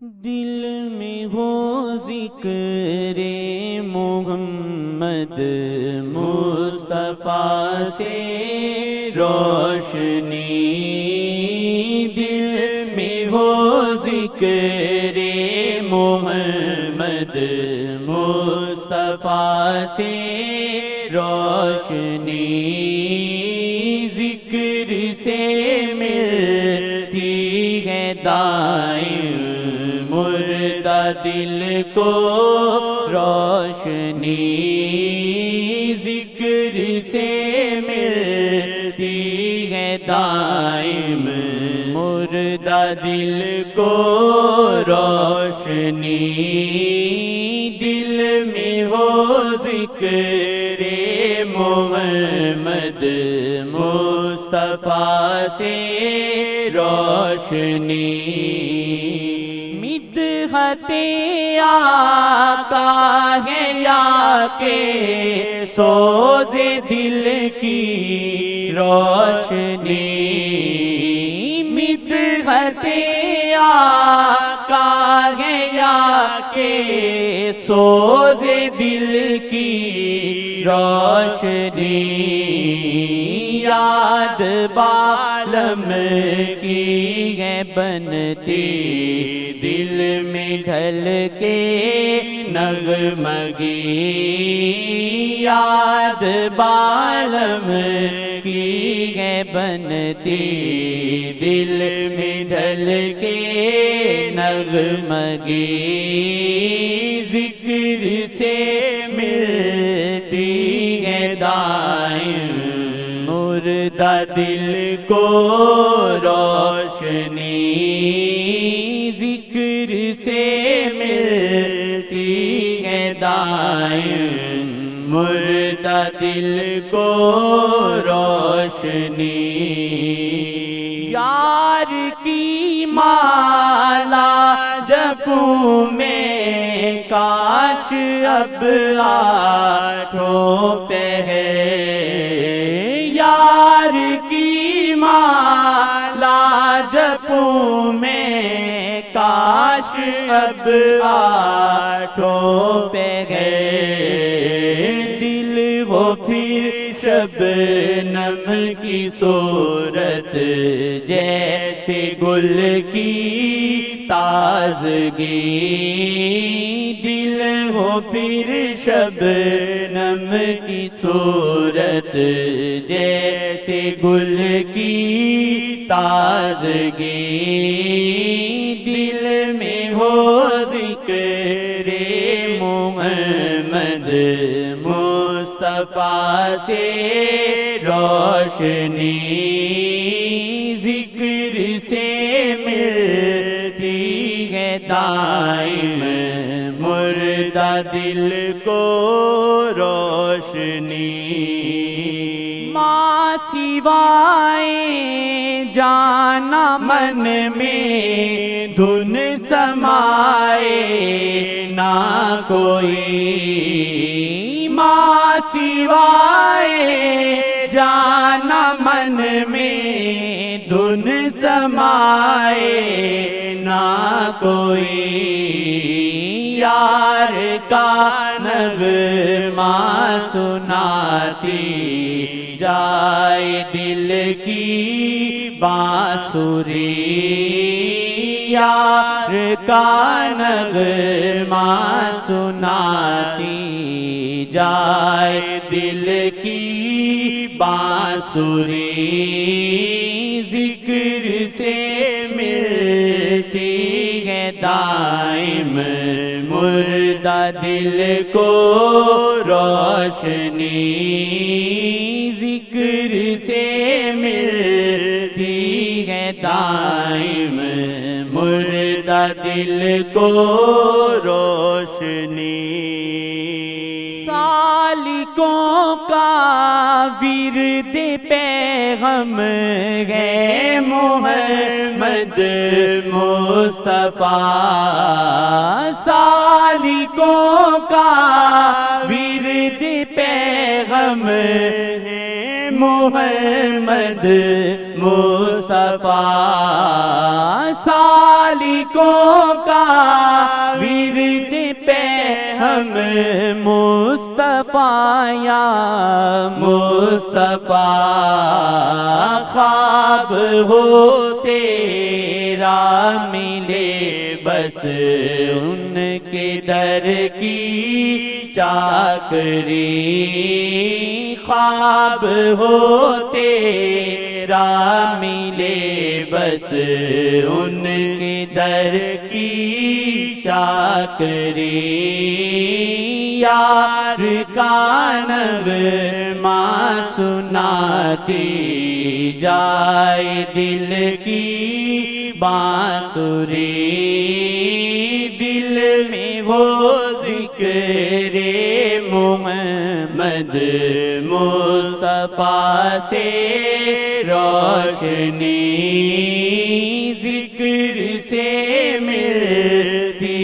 دل میں ہو ذکر محمد مصطفیٰ سے روشنی، دل میں ہو ذکر محمد مصطفیٰ سے روشنی، ذکر سے ملتی ہے دائم مردہ دل کو روشنی، ذکر سے ملتی ہے دائم مردہ دل کو روشنی، دل میں ہو ذکر محمد مصطفیٰ سے روشنی، مدحت آقا ہے یا کہ سوز دل کی روشنی، مدحت آقا ہے یا کہ سوز دل کی روشنی، یاد بالم کی ہے بنتی دل میں ڈھل کے نغمگی، یاد بالم کی ہے بنتی دل میں ڈھل کے نغمگی، ذکر سے ملتی ہے دائم مردہ دل کو روشنی، ذکر سے ملتی ہے دائم مردہ دل کو روشنی، یار کی مالا جپوں میں کاش اب آٹھوں پہ ہے، یار کی مالا جپوں میں کاش اب آٹھوں پہ ہے، دل ہو پھر شبنم کی صورت جیسے گل کی تازگی، دل ہو پھر شبنم کی صورت جیسے گل کی تازگی، دل میں ہو ذکر محمد مصطفیٰ سے روشنی، ذکر سے ملتی ہے دائم مردہ دل کو روشنی، ماں سوائے جانا من میں دھن سمائے نہ کوئی، ماں سوائے جانا من میں دھن سمائے نہ کوئی، یار کا نغمہ سناتی جائے دل کی بانسری، یار کا نغمہ سناتی جائے دل کی بانسری، ذکر سے ملتی ہے دائم مردہ دل کو روشنی، ذکر سے ملتی ہے دائم مردہ دل کو روشنی، سالکوں کا ورد پیغم ہے محمد مصطفیٰ، سالکوں کا ورد پیغم ہے محمد مصطفیٰ سالکوں کا ورد پہ ہم مصطفیٰ یا مصطفیٰ خواب ہو تیرا ملے بس ان کے در کی چاکری خواب ہو تیرا ملے بس ان کے در کی چاکری یار کا نغمہ سناتی جائے دل کی بانسری دل میں ہو ذکر محمد مصطفیٰ سے روشنی ذکر سے ملتی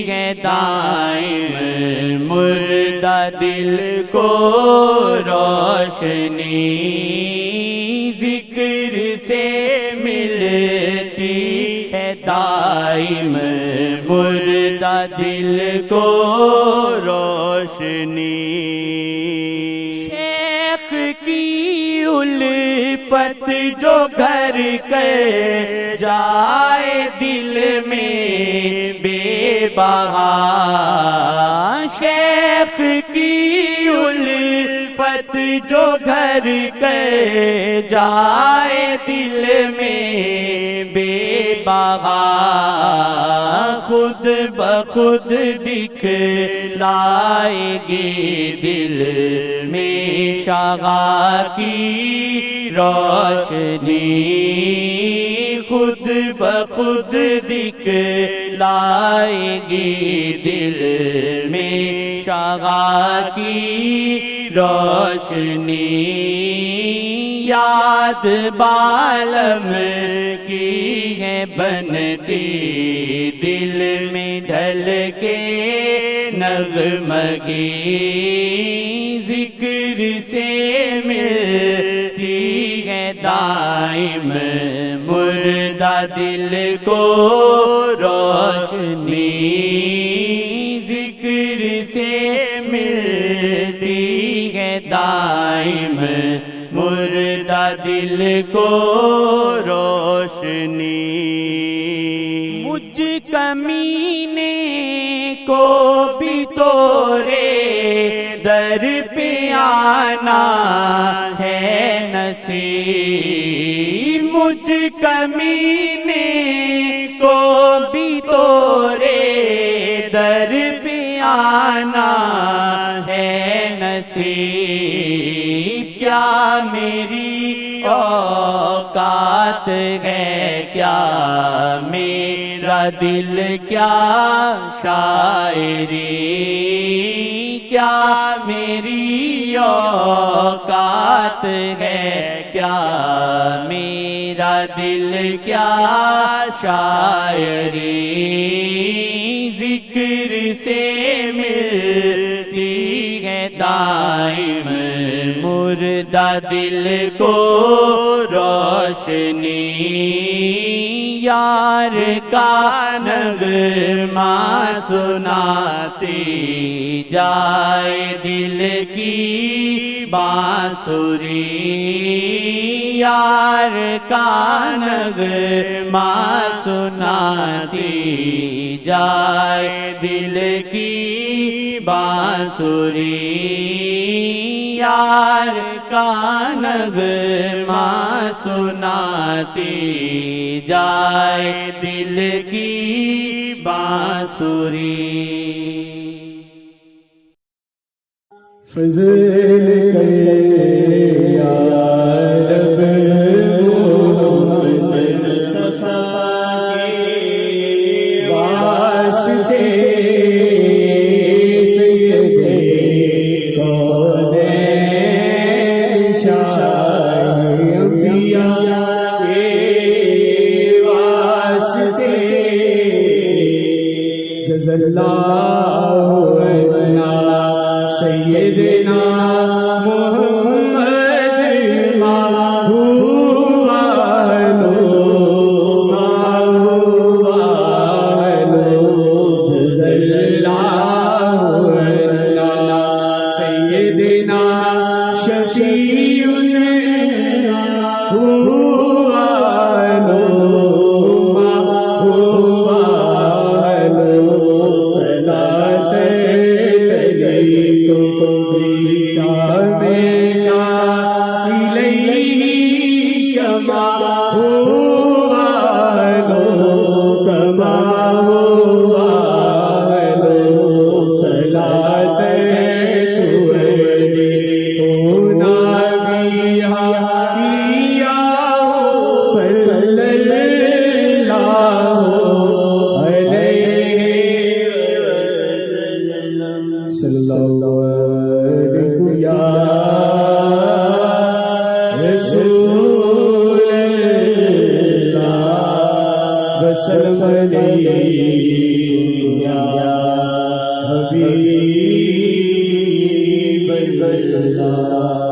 ہے دائم مردہ دل کو روشنی ذکر سے ملتی ہے دائم مردہ دل کو روشنی شیخ کی الفت جو گھر کر جائے دل میں بے بہا شیخ کی الفت جو گھر کر جائے دل میں بے بہا خود بخود دکھلائے گی دل میں شغا کی روشنی خود بخود دکھلائے گی دل میں شغا کی روشنی یاد بالم کی ہے بنتی دل میں ڈھل کے نغمگی ذکر سے ملتی ہے دائم مردہ دل کو روشنی ذکر سے ملتی ہے دائم مردہ دل کو روشنی مجھ کمینے کو بھی تورے در پہ آنا ہے نصیب مجھ کمینے کو بھی تورے در پہ آنا ہے نصیب کیا میری اوقات ہے کیا میرا دل کیا شاعری کیا میری اوقات ہے کیا میرا دل کیا شاعری ذکر سے ملتی ہے دائم مردہ دل کو روشنی یار کا نغمہ سناتی جائے دل کی بانسری یار کا نغمہ سناتی جائے دل کی بانسری یار کا نغمہ سناتی جائے دل کی بانسری فضل کرے یا رب محمد مصطفیٰ کے واسطے سجدے کونین شاہ انبیاء کے واسطے جزا اللہ عنا سیدنا محمد حبیب اللہ